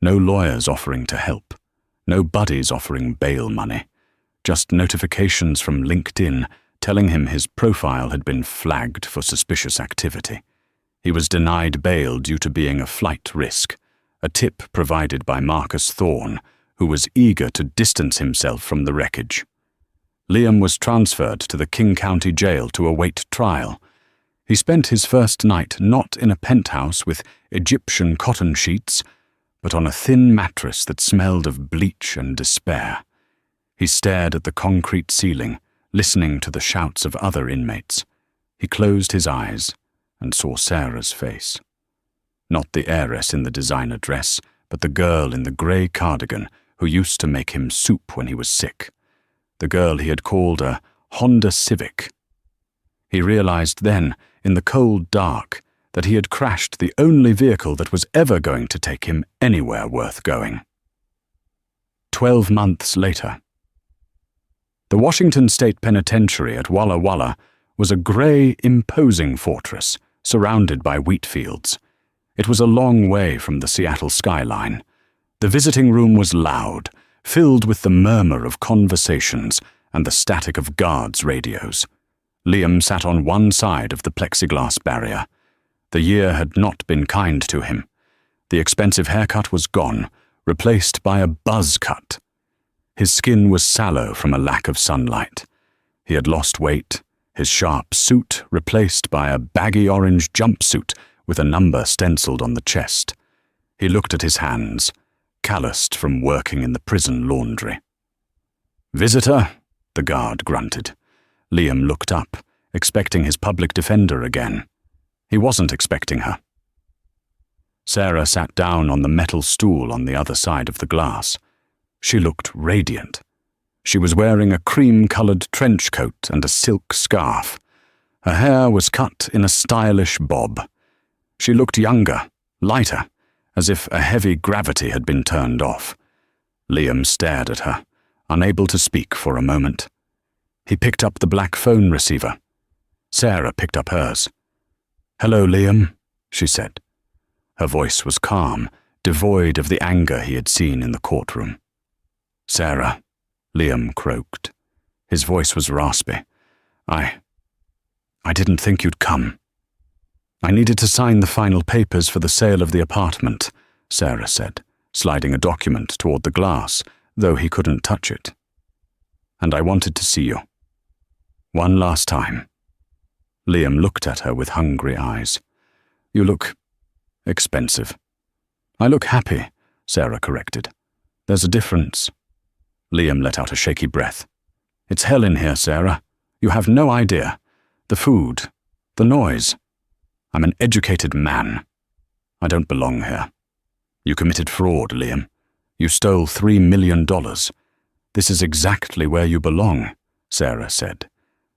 No lawyers offering to help. No buddies offering bail money. Just notifications from LinkedIn telling him his profile had been flagged for suspicious activity. He was denied bail due to being a flight risk, a tip provided by Marcus Thorne, who was eager to distance himself from the wreckage. Liam was transferred to the King County Jail to await trial. He spent his first night not in a penthouse with Egyptian cotton sheets, but on a thin mattress that smelled of bleach and despair. He stared at the concrete ceiling, listening to the shouts of other inmates. He closed his eyes and saw Sarah's face. Not the heiress in the designer dress, but the girl in the grey cardigan who used to make him soup when he was sick. The girl he had called a Honda Civic. He realized then, in the cold dark, that he had crashed the only vehicle that was ever going to take him anywhere worth going. 12 months later. The Washington State Penitentiary at Walla Walla was a grey, imposing fortress surrounded by wheat fields. It was a long way from the Seattle skyline. The visiting room was loud, filled with the murmur of conversations and the static of guards' radios. Liam sat on one side of the plexiglass barrier. The year had not been kind to him. The expensive haircut was gone, replaced by a buzz cut. His skin was sallow from a lack of sunlight. He had lost weight, his sharp suit replaced by a baggy orange jumpsuit with a number stenciled on the chest. He looked at his hands, calloused from working in the prison laundry. "Visitor," the guard grunted. Liam looked up, expecting his public defender again. He wasn't expecting her. Sarah sat down on the metal stool on the other side of the glass. She looked radiant. She was wearing a cream-colored trench coat and a silk scarf. Her hair was cut in a stylish bob. She looked younger, lighter, as if a heavy gravity had been turned off. Liam stared at her, unable to speak for a moment. He picked up the black phone receiver. Sarah picked up hers. "Hello, Liam," she said. Her voice was calm, devoid of the anger he had seen in the courtroom. "Sarah," Liam croaked. His voice was raspy. I didn't think you'd come." "I needed to sign the final papers for the sale of the apartment," Sarah said, sliding a document toward the glass, though he couldn't touch it. "And I wanted to see you. One last time." Liam looked at her with hungry eyes. "You look expensive." "I look happy," Sarah corrected. "There's a difference." Liam let out a shaky breath. "It's hell in here, Sarah. You have no idea. The food, the noise. I'm an educated man. I don't belong here. You committed fraud, Liam. You stole $3 million. This is exactly where you belong," Sarah said,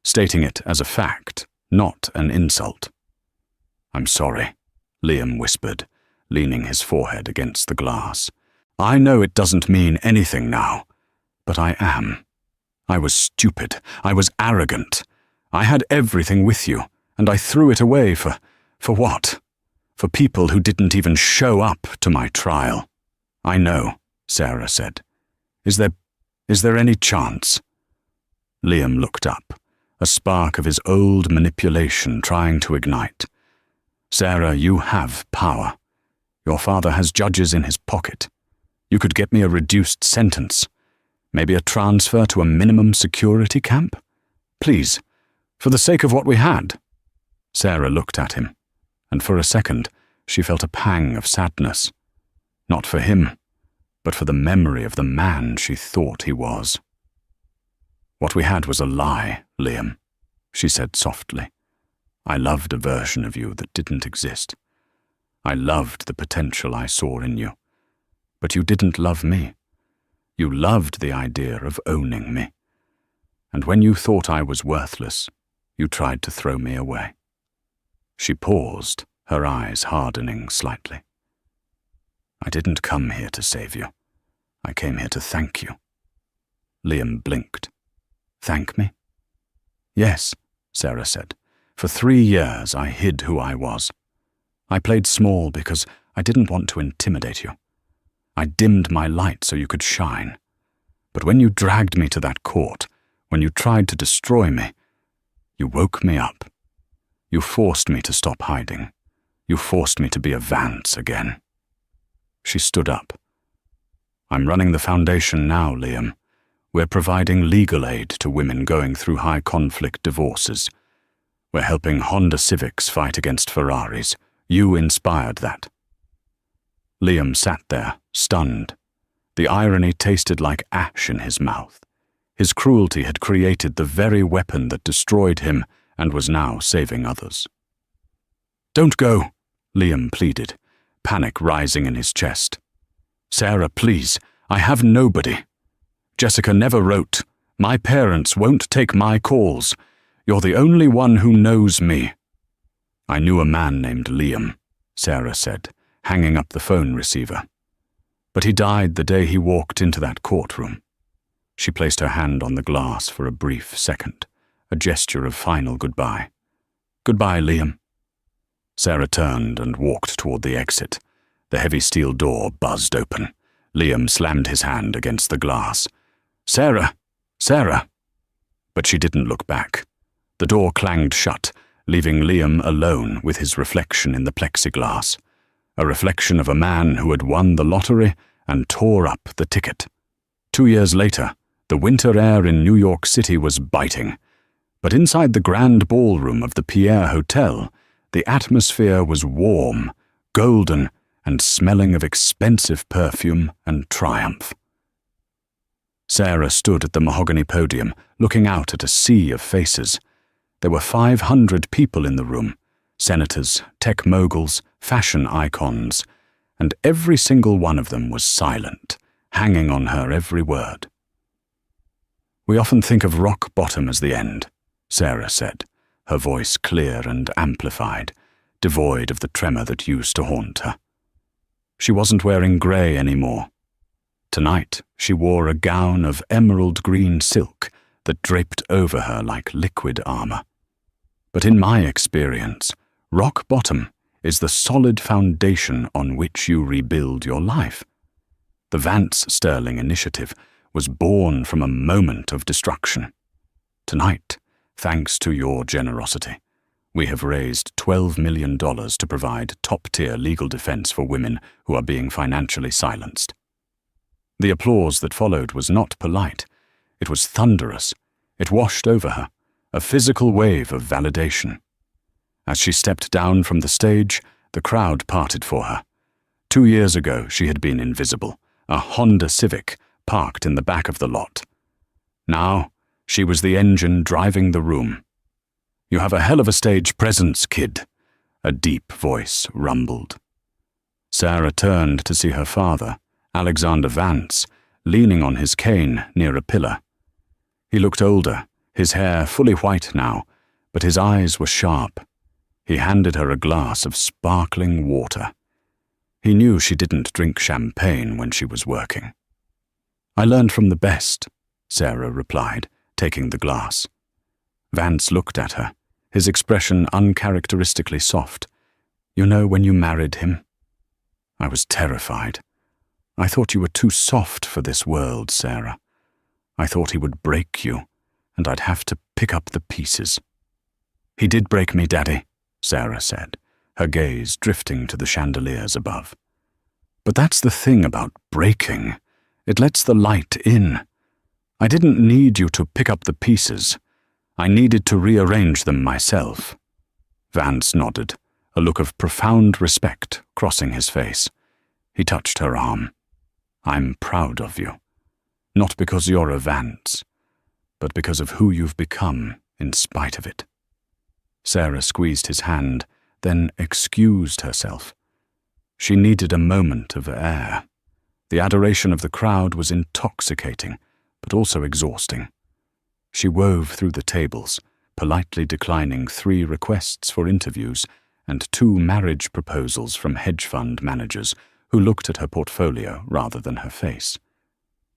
stating it as a fact, not an insult. "I'm sorry," Liam whispered, leaning his forehead against the glass. "I know it doesn't mean anything now, but I am. I was stupid. I was arrogant. I had everything with you, and I threw it away for what? For people who didn't even show up to my trial." "I know," Sarah said. Is there any chance?" Liam looked up, a spark of his old manipulation trying to ignite. "Sarah, you have power. Your father has judges in his pocket. You could get me a reduced sentence. Maybe a transfer to a minimum security camp? Please, for the sake of what we had." Sarah looked at him, and for a second she felt a pang of sadness. Not for him, but for the memory of the man she thought he was. "What we had was a lie, Liam," she said softly. "I loved a version of you that didn't exist. I loved the potential I saw in you. But you didn't love me. You loved the idea of owning me. And when you thought I was worthless, you tried to throw me away." She paused, her eyes hardening slightly. "I didn't come here to save you. I came here to thank you." Liam blinked. "Thank me?" "Yes," Sarah said. "For 3 years I hid who I was. I played small because I didn't want to intimidate you. I dimmed my light so you could shine. But when you dragged me to that court, when you tried to destroy me, you woke me up. You forced me to stop hiding. You forced me to be a Vance again." She stood up. I'm running the foundation now, Liam. We're providing legal aid to women going through high-conflict divorces. We're helping Honda Civics fight against Ferraris. You inspired that. Liam sat there, stunned. The irony tasted like ash in his mouth. His cruelty had created the very weapon that destroyed him and was now saving others. Don't go, Liam pleaded, panic rising in his chest. Sarah, please, I have nobody. Jessica never wrote. My parents won't take my calls. You're the only one who knows me. I knew a man named Liam, Sarah said, hanging up the phone receiver. But he died the day he walked into that courtroom. She placed her hand on the glass for a brief second, a gesture of final goodbye. Goodbye, Liam. Sarah turned and walked toward the exit. The heavy steel door buzzed open. Liam slammed his hand against the glass. Sarah! Sarah! But she didn't look back. The door clanged shut, leaving Liam alone with his reflection in the plexiglass. A reflection of a man who had won the lottery and tore up the ticket. 2 years later, the winter air in New York City was biting. But inside the grand ballroom of the Pierre Hotel, the atmosphere was warm, golden, and smelling of expensive perfume and triumph. Sarah stood at the mahogany podium, looking out at a sea of faces. There were 500 people in the room, senators, tech moguls, fashion icons, and every single one of them was silent, hanging on her every word. We often think of rock bottom as the end, Sarah said, her voice clear and amplified, devoid of the tremor that used to haunt her. She wasn't wearing grey anymore. Tonight, she wore a gown of emerald green silk that draped over her like liquid armor. But in my experience, rock bottom is the solid foundation on which you rebuild your life. The Vance Sterling initiative was born from a moment of destruction. Tonight, thanks to your generosity, we have raised $12 million to provide top-tier legal defense for women who are being financially silenced. The applause that followed was not polite. It was thunderous. It washed over her, a physical wave of validation. As she stepped down from the stage, the crowd parted for her. 2 years ago, she had been invisible, a Honda Civic parked in the back of the lot. Now, she was the engine driving the room. You have a hell of a stage presence, kid, a deep voice rumbled. Sarah turned to see her father, Alexander Vance, leaning on his cane near a pillar. He looked older, his hair fully white now, but his eyes were sharp. He handed her a glass of sparkling water. He knew she didn't drink champagne when she was working. I learned from the best, Sarah replied, taking the glass. Vance looked at her, his expression uncharacteristically soft. You know when you married him? I was terrified. I thought you were too soft for this world, Sarah. I thought he would break you, and I'd have to pick up the pieces. He did break me, Daddy, Sarah said, her gaze drifting to the chandeliers above. But that's the thing about breaking. It lets the light in. I didn't need you to pick up the pieces. I needed to rearrange them myself. Vance nodded, a look of profound respect crossing his face. He touched her arm. I'm proud of you. Not because you're a Vance, but because of who you've become in spite of it. Sarah squeezed his hand, then excused herself. She needed a moment of air. The adoration of the crowd was intoxicating, but also exhausting. She wove through the tables, politely declining 3 requests for interviews and 2 marriage proposals from hedge fund managers who looked at her portfolio rather than her face.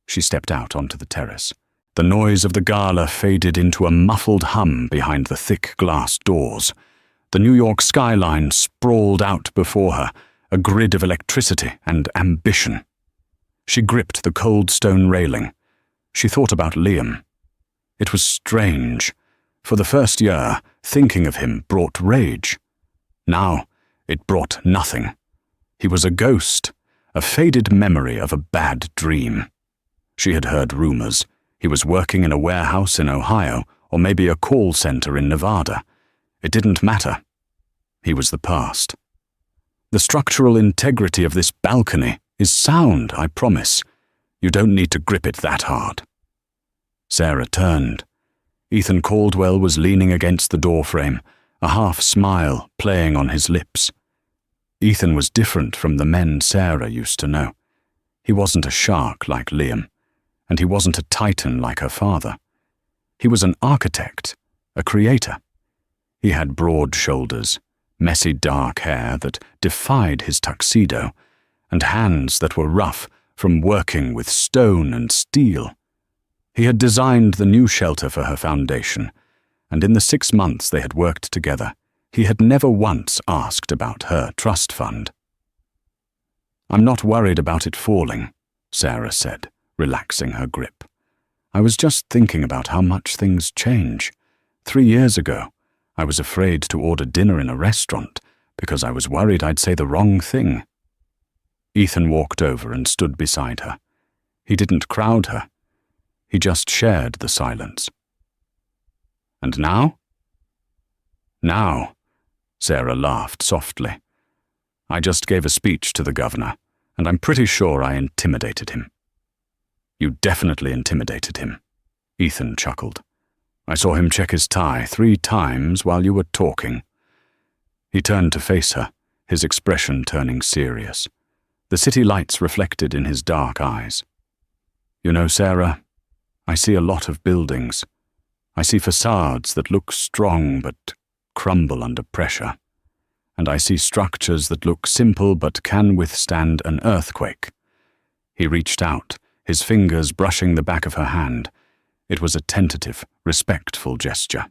She stepped out onto the terrace. The noise of the gala faded into a muffled hum behind the thick glass doors. The New York skyline sprawled out before her, a grid of electricity and ambition. She gripped the cold stone railing. She thought about Liam. It was strange. For the first year, thinking of him brought rage. Now, it brought nothing. He was a ghost a faded memory of a bad dream. She had heard rumors. He was working in a warehouse in Ohio, or maybe a call center in Nevada. It didn't matter. He was the past. The structural integrity of this balcony is sound, I promise. You don't need to grip it that hard. Sarah turned. Ethan Caldwell was leaning against the doorframe, a half smile playing on his lips. Ethan was different from the men Sarah used to know. He wasn't a shark like Liam, and he wasn't a titan like her father. He was an architect, a creator. He had broad shoulders, messy dark hair that defied his tuxedo, and hands that were rough from working with stone and steel. He had designed the new shelter for her foundation, and in the 6 months they had worked together, he had never once asked about her trust fund. "I'm not worried about it falling," Sarah said, relaxing her grip. "I was just thinking about how much things change. 3 years ago, I was afraid to order dinner in a restaurant because I was worried I'd say the wrong thing." Ethan walked over and stood beside her. He didn't crowd her. He just shared the silence. "And now?" "Now," Sarah laughed softly. "I just gave a speech to the governor, and I'm pretty sure I intimidated him." "You definitely intimidated him," Ethan chuckled. "I saw him check his tie 3 times while you were talking." He turned to face her, his expression turning serious. The city lights reflected in his dark eyes. "You know, Sarah, I see a lot of buildings. I see facades that look strong but crumble under pressure. And I see structures that look simple but can withstand an earthquake." He reached out, his fingers brushing the back of her hand. It was a tentative, respectful gesture.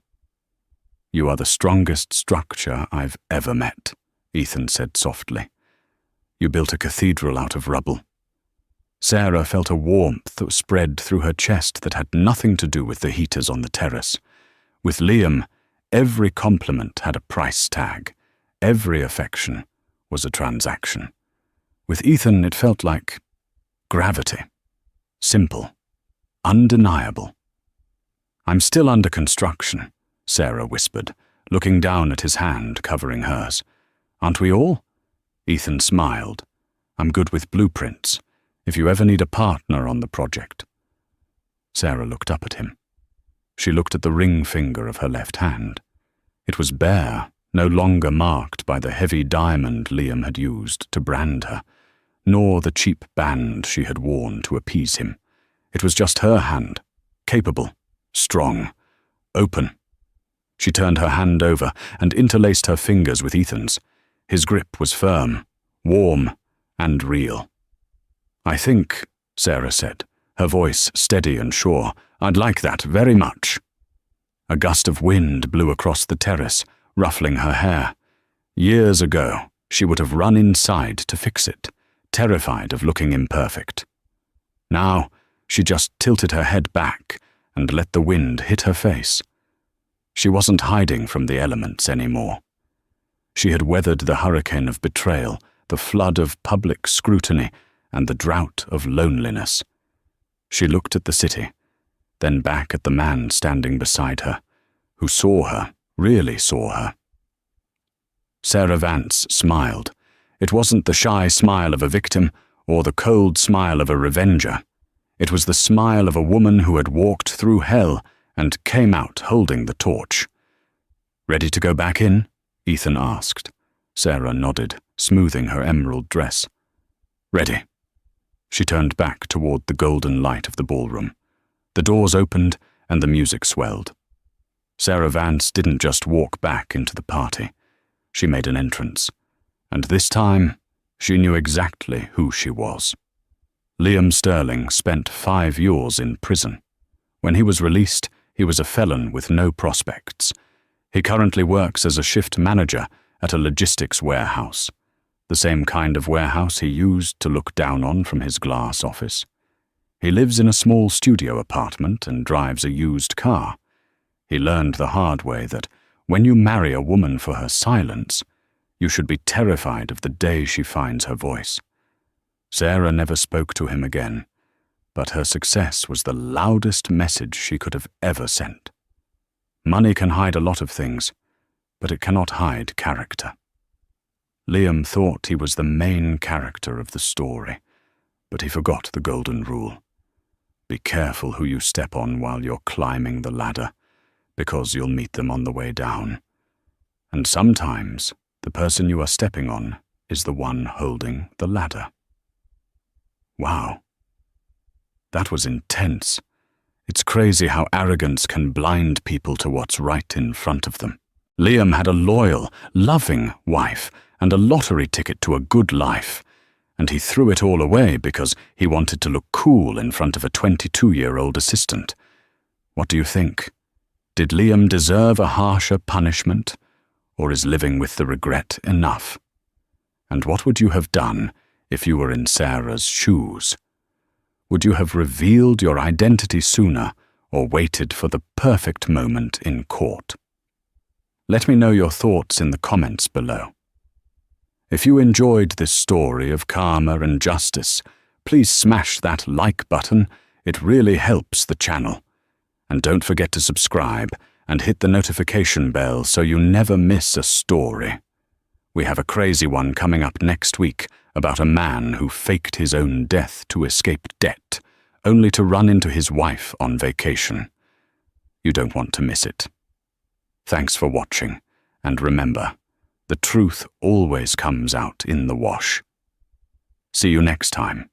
"You are the strongest structure I've ever met," Ethan said softly. "You built a cathedral out of rubble." Sarah felt a warmth that spread through her chest that had nothing to do with the heaters on the terrace. With Liam, every compliment had a price tag. Every affection was a transaction. With Ethan, it felt like gravity. Simple. Undeniable. "I'm still under construction," Sarah whispered, looking down at his hand covering hers. "Aren't we all?" Ethan smiled. "I'm good with blueprints, if you ever need a partner on the project." Sarah looked up at him. She looked at the ring finger of her left hand. It was bare, no longer marked by the heavy diamond Liam had used to brand her, nor the cheap band she had worn to appease him. It was just her hand, capable, strong, open. She turned her hand over and interlaced her fingers with Ethan's. His grip was firm, warm, and real. "I think," Sarah said, her voice steady and sure, "I'd like that very much." A gust of wind blew across the terrace, ruffling her hair. Years ago, she would have run inside to fix it, terrified of looking imperfect. Now, she just tilted her head back and let the wind hit her face. She wasn't hiding from the elements anymore. She had weathered the hurricane of betrayal, the flood of public scrutiny, and the drought of loneliness. She looked at the city, then back at the man standing beside her, who saw her, really saw her. Sarah Vance smiled. It wasn't the shy smile of a victim or the cold smile of a revenger. It was the smile of a woman who had walked through hell and came out holding the torch. "Ready to go back in?" Ethan asked. Sarah nodded, smoothing her emerald dress. "Ready." She turned back toward the golden light of the ballroom. The doors opened and the music swelled. Sarah Vance didn't just walk back into the party. She made an entrance. And this time, she knew exactly who she was. Liam Sterling spent 5 years in prison. When he was released, he was a felon with no prospects. He currently works as a shift manager at a logistics warehouse, the same kind of warehouse he used to look down on from his glass office. He lives in a small studio apartment and drives a used car. He learned the hard way that when you marry a woman for her silence, you should be terrified of the day she finds her voice. Sarah never spoke to him again, but her success was the loudest message she could have ever sent. Money can hide a lot of things, but it cannot hide character. Liam thought he was the main character of the story, but he forgot the golden rule. Be careful who you step on while you're climbing the ladder, because you'll meet them on the way down. And sometimes the person you are stepping on is the one holding the ladder. Wow. That was intense. It's crazy how arrogance can blind people to what's right in front of them. Liam had a loyal, loving wife and a lottery ticket to a good life, and he threw it all away because he wanted to look cool in front of a 22-year-old assistant. What do you think? Did Liam deserve a harsher punishment, or is living with the regret enough? And what would you have done if you were in Sarah's shoes? Would you have revealed your identity sooner or waited for the perfect moment in court? Let me know your thoughts in the comments below. If you enjoyed this story of karma and justice, please smash that like button. It really helps the channel. And don't forget to subscribe and hit the notification bell so you never miss a story. We have a crazy one coming up next week about a man who faked his own death to escape debt, only to run into his wife on vacation. You don't want to miss it. Thanks for watching, and remember, the truth always comes out in the wash. See you next time.